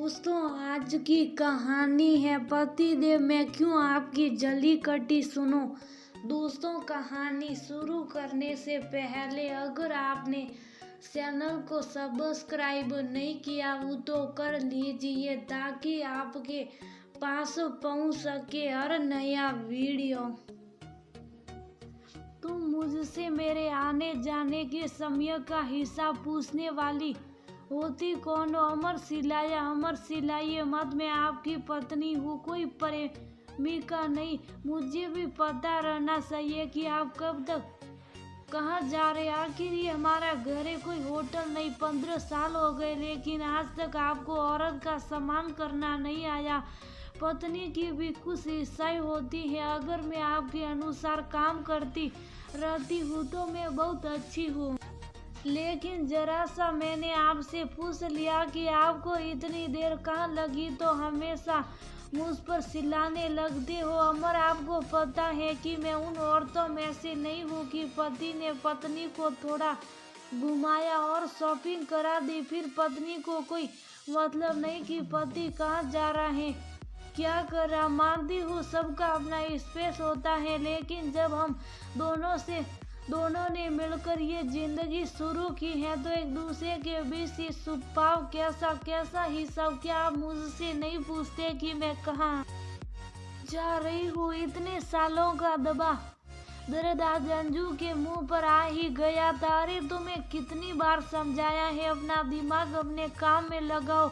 दोस्तों, आज की कहानी है पतिदेव में क्यों आपकी जली कटी। सुनो दोस्तों, कहानी शुरू करने से पहले अगर आपने चैनल को सब्सक्राइब नहीं किया हो तो कर लीजिए ताकि आपके पास पहुंच सके हर नया वीडियो। तुम मुझसे मेरे आने जाने के समय का हिसाब पूछने वाली होती कौन हो? अमर सिलाइए मत, मैं आपकी पत्नी हूँ, कोई प्रेमिका नहीं। मुझे भी पता रहना चाहिए कि आप कब तक कहाँ जा रहे। आखिर ये हमारा घर है, कोई होटल नहीं। 15 साल हो गए लेकिन आज तक आपको औरत का सम्मान करना नहीं आया। पत्नी की भी कुछ इच्छाएं होती है। अगर मैं आपके अनुसार काम करती रहती हूँ तो मैं बहुत अच्छी हूँ, लेकिन जरा सा मैंने आपसे पूछ लिया कि आपको इतनी देर कहाँ लगी तो हमेशा मुझ पर चिल्लाने लगते हो। अमर, आपको पता है कि मैं उन औरतों में से नहीं हूँ कि पति ने पत्नी को थोड़ा घुमाया और शॉपिंग करा दी, फिर पत्नी को कोई मतलब नहीं कि पति कहाँ जा रहा है, क्या कर रहा। मानती हूँ सबका अपना स्पेस होता है, लेकिन जब हम दोनों ने मिलकर ये जिंदगी शुरू की है तो एक दूसरे के बीच ये सुभाव कैसा ही सब। क्या आप मुझसे नहीं पूछते कि मैं कहाँ जा रही हूँ? इतने सालों का दर्द आज अंजू के मुंह पर आ ही गया था। अरे तुम्हें कितनी बार समझाया है, अपना दिमाग अपने काम में लगाओ।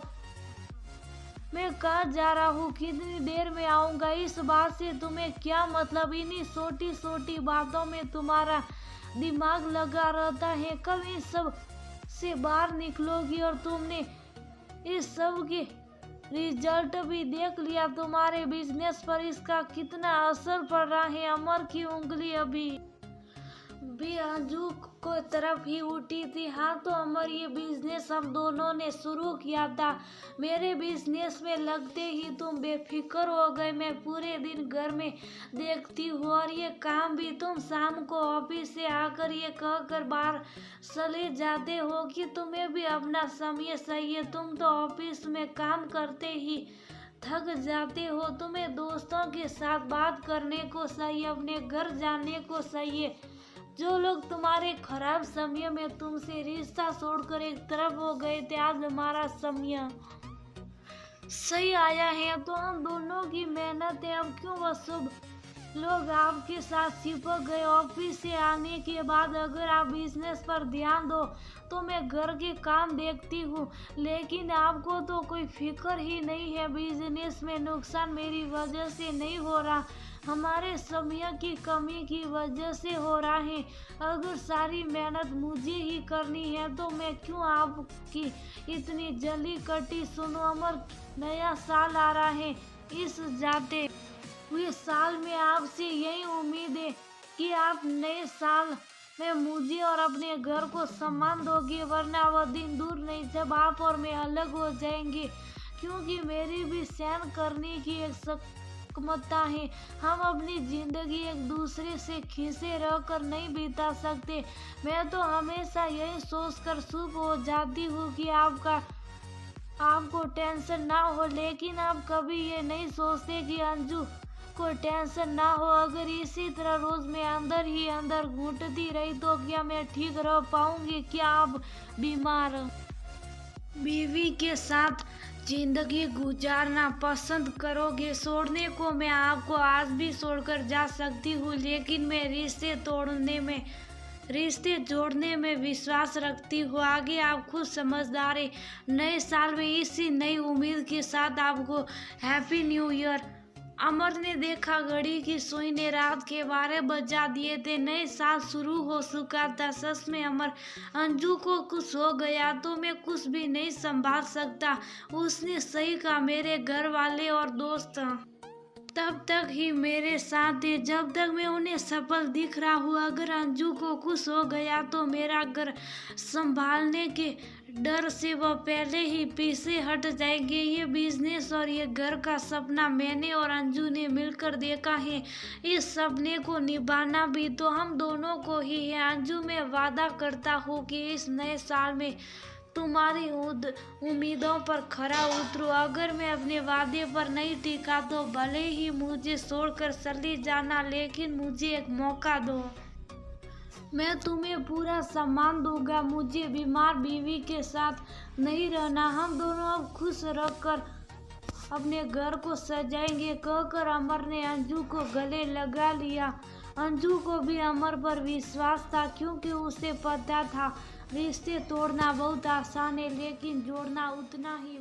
मैं कहाँ जा रहा हूँ, कितनी देर में आऊँगा, इस बात से तुम्हें क्या मतलब? इन्हीं छोटी छोटी बातों में तुम्हारा दिमाग लगा रहता है। कब इस सब से बाहर निकलोगी? और तुमने इस सब के रिजल्ट भी देख लिया, तुम्हारे बिजनेस पर इसका कितना असर पड़ रहा है। अमर की उंगली अभी भी अंजू को तरफ ही उठी थी। हाँ तो अमर, ये बिजनेस हम दोनों ने शुरू किया था। मेरे बिजनेस में लगते ही तुम बेफिक्र हो गए। मैं पूरे दिन घर में देखती हूँ और ये काम भी तुम शाम को ऑफिस से आकर ये कहकर बाहर चले जाते हो कि तुम्हें भी अपना समय चाहिए। तुम तो ऑफिस में काम करते ही थक जाते हो, तुम्हें दोस्तों के साथ बात करने को चाहिए, अपने घर जाने को चाहिए। जो लोग तुम्हारे खराब समय में तुमसे रिश्ता छोड़कर एक तरफ हो गए थे, आज हमारा समय सही आया है तो हम दोनों की मेहनत है। अब क्यों वो सब लोग आपके साथ चिपक गए? ऑफिस से आने के बाद अगर आप बिजनेस पर ध्यान दो तो मैं घर के काम देखती हूँ, लेकिन आपको तो कोई फिक्र ही नहीं है। बिजनेस में नुकसान मेरी वजह से नहीं हो रहा, हमारे समय की कमी की वजह से हो रहा है। अगर सारी मेहनत मुझे ही करनी है तो मैं क्यों आपकी इतनी जली कटी। सुनो अमर, नया साल आ रहा है, इस जाते हुए साल में आपसे यही उम्मीद है कि आप नए साल में मुझे और अपने घर को सम्मान दोगे, वरना वह दिन दूर नहीं जब आप और मैं अलग हो जाएंगे। क्योंकि मेरी भी सहन करने की एक क्षमता है। हम अपनी जिंदगी एक दूसरे से खींचे रहकर नहीं बिता सकते। मैं तो हमेशा यही सोचकर चुप हो जाती हूँ कि आपको टेंशन ना हो, लेकिन आप कभी ये नहीं सोचते कि अंजू को टेंशन ना हो। अगर इसी तरह रोज मैं अंदर ही अंदर घुटती रही तो क्या मैं ठीक रह पाऊंगी? क्या आप बीमार बीवी के साथ जिंदगी गुजारना पसंद करोगे? छोड़ने को मैं आपको आज भी छोड़कर जा सकती हूँ, लेकिन मैं रिश्ते जोड़ने में विश्वास रखती हूँ। आगे आप खुद समझदार हैं। नए साल में इसी नई उम्मीद के साथ आपको हैप्पी न्यू ईयर। अमर ने देखा घड़ी की सुई ने रात के 12 बजा दिए थे। नए साल शुरू हो चुका था। सच में अमर, अंजू को कुछ हो गया तो मैं कुछ भी नहीं संभाल सकता। उसने सही कहा, मेरे घर वाले और दोस्त तब तक ही मेरे साथ थे जब तक मैं उन्हें सफल दिख रहा हूँ। अगर अंजू को कुछ हो गया तो मेरा घर संभालने के डर से वह पहले ही पीछे हट जाएंगे। ये बिजनेस और ये घर का सपना मैंने और अंजू ने मिलकर देखा है। इस सपने को निभाना भी तो हम दोनों को ही है। अंजू, मैं वादा करता हूँ कि इस नए साल में तुम्हारी उम्मीदों पर खरा उतरूं। अगर मैं अपने वादे पर नहीं टिका तो भले ही मुझे छोड़कर चली जाना, लेकिन मुझे एक मौका दो। मैं तुम्हें पूरा सम्मान दूंगा। मुझे बीमार बीवी के साथ नहीं रहना। हम दोनों अब खुश रहकर अपने घर को सजाएंगे, कहकर अमर ने अंजू को गले लगा लिया। अंजू को भी अमर पर विश्वास था, क्योंकि उसे पता था रिश्ते तोड़ना बहुत आसान है, लेकिन जोड़ना उतना ही